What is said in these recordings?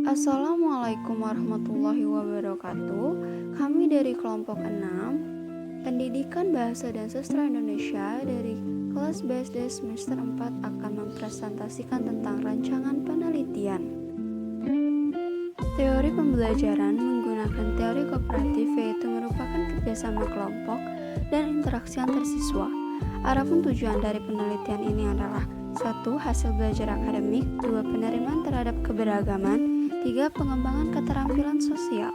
Assalamualaikum warahmatullahi wabarakatuh. Kami dari kelompok 6, Pendidikan Bahasa dan Sastra Indonesia dari kelas BSD semester 4 akan mempresentasikan tentang rancangan penelitian. Teori pembelajaran menggunakan teori kooperatif, yaitu merupakan kerjasama kelompok dan interaksi antar siswa. Adapun tujuan dari penelitian ini adalah 1. Hasil belajar akademik, 2. Penerimaan terhadap keberagaman, 3. Pengembangan keterampilan sosial.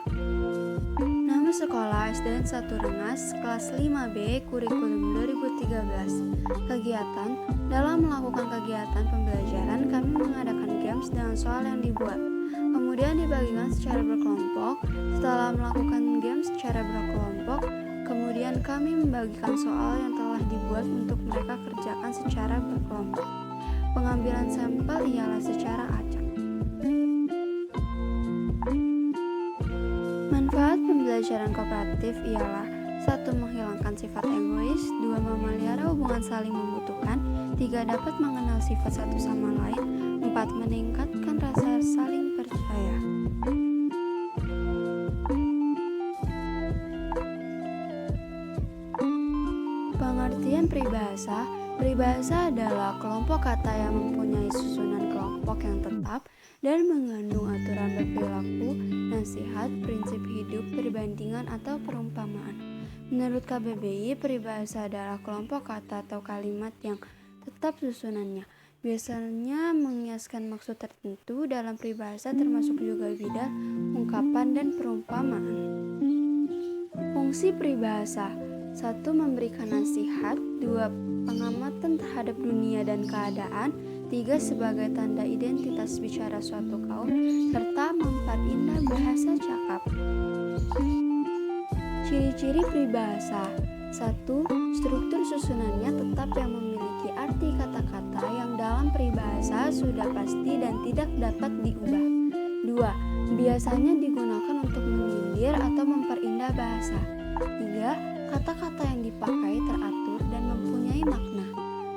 Nama sekolah SDN 1 Rengas, kelas 5B, kurikulum 2013. Kegiatan: dalam melakukan kegiatan pembelajaran, kami mengadakan games dengan soal yang dibuat. Kemudian dibagikan secara berkelompok. Setelah melakukan games secara berkelompok, kemudian kami membagikan soal yang telah dibuat untuk mereka kerjakan secara berkelompok. Pengambilan sampel ialah secara acak. Manfaat pembelajaran kooperatif ialah 1. Menghilangkan sifat egois, 2. Memelihara hubungan saling membutuhkan, 3. Dapat mengenal sifat satu sama lain, 4. Meningkatkan rasa saling percaya. Pengertian peribahasa. Peribahasa adalah kelompok kata yang mempunyai susunan kelompok yang tetap dan mengandung aturan berperilaku, nasihat, prinsip hidup, perbandingan, atau perumpamaan. Menurut KBBI, peribahasa adalah kelompok kata atau kalimat yang tetap susunannya. Biasanya mengiaskan maksud tertentu. Dalam peribahasa termasuk juga bidal, ungkapan, dan perumpamaan. Fungsi peribahasa: 1. Memberikan nasihat, 2. Pengamatan terhadap dunia dan keadaan, 3. Sebagai tanda identitas bicara suatu kaum, serta memperindah bahasa cakap. Ciri-ciri peribahasa: 1. Struktur susunannya tetap yang memiliki arti kata-kata yang dalam peribahasa sudah pasti dan tidak dapat diubah. 2. Biasanya digunakan untuk menyindir atau memperindah bahasa. 3. Kata-kata yang dipakai teratur dan mempunyai makna.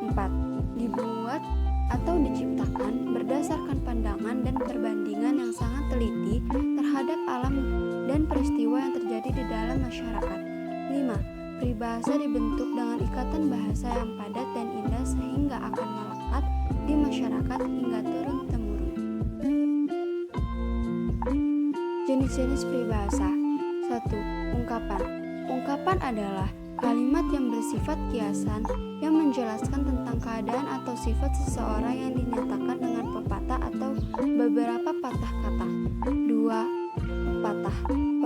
4. Dibuat atau diciptakan berdasarkan pandangan dan perbandingan yang sangat teliti terhadap alam dan peristiwa yang terjadi di dalam masyarakat. 5. Peribahasa dibentuk dengan ikatan bahasa yang padat dan indah sehingga akan melekat di masyarakat hingga turun-temurun. Jenis-jenis peribahasa. 1. Ungkapan. Ungkapan adalah kalimat yang bersifat kiasan yang menjelaskan tentang keadaan atau sifat seseorang yang dinyatakan dengan pepatah atau beberapa patah kata. 2. Pepatah.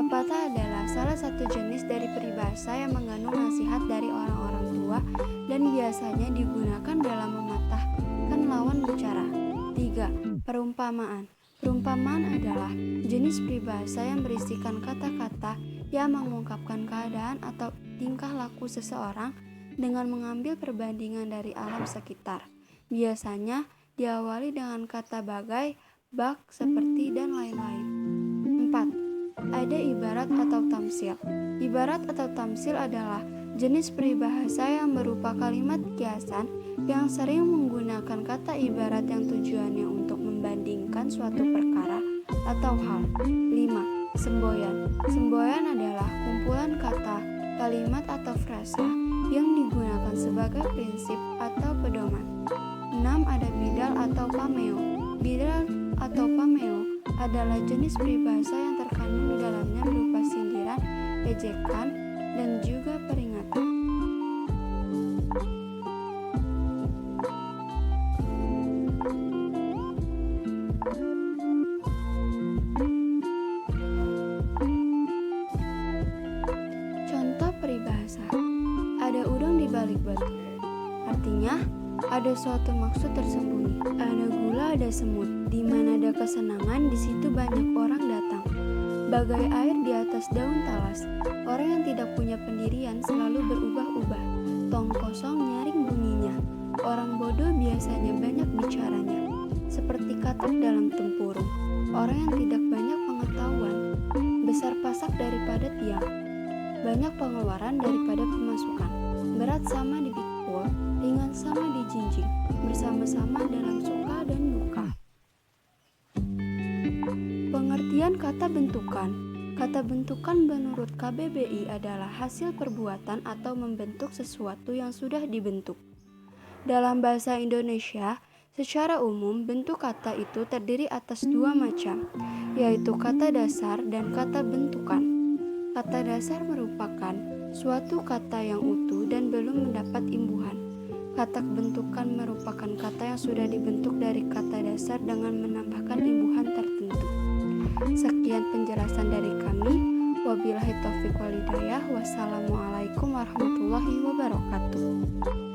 Pepatah adalah salah satu jenis dari peribahasa yang mengandung nasihat dari orang-orang tua dan biasanya digunakan dalam mematahkan lawan bicara. 3. Perumpamaan. Perumpamaan adalah jenis peribahasa yang berisikan kata-kata yang mengungkapkan keadaan atau tingkah laku seseorang dengan mengambil perbandingan dari alam sekitar. Biasanya diawali dengan kata bagai, bak, seperti, dan lain-lain. 4. Ada ibarat atau tamsil. Ibarat atau tamsil adalah jenis peribahasa yang berupa kalimat kiasan yang sering menggunakan kata ibarat yang tujuannya untuk membandingkan suatu perkara atau hal. 5. Semboyan. Semboyan adalah kumpulan kata, kalimat, atau frasa yang digunakan sebagai prinsip atau pedoman. 6. Ada bidal atau pameo. Bidal atau pameo adalah jenis peribahasa yang terkandung di dalamnya berupa sindiran, ejekan, dan juga peringatan. Contoh peribahasa: ada udang di balik batu. Artinya, ada suatu maksud tersembunyi. Ada gula, ada semut. Di mana ada kesenangan, di situ banyak orang datang. Bagai air di atas daun talas. Orang yang tidak punya pendirian selalu berubah-ubah. Tong kosong nyaring bunyinya. Orang bodoh biasanya banyak bicaranya. Seperti katak dalam tempurung. Orang yang tidak banyak pengetahuan. Besar pasak daripada tiang. Banyak pengeluaran daripada pemasukan. Berat sama dipikul, ringan sama dijinjing, bersama-sama dalam suka dan duka. Pengertian kata bentukan. Kata bentukan menurut KBBI adalah hasil perbuatan atau membentuk sesuatu yang sudah dibentuk. Dalam bahasa Indonesia, secara umum bentuk kata itu terdiri atas dua macam, yaitu kata dasar dan kata bentukan. Kata dasar merupakan suatu kata yang utuh dan belum mendapat imbuhan. Kata bentukan merupakan kata yang sudah dibentuk dari kata dasar dengan menambahkan imbuhan tertentu. Sekian penjelasan dari kami. Wabillahi taufiq wal hidayah. Wassalamualaikum warahmatullahi wabarakatuh.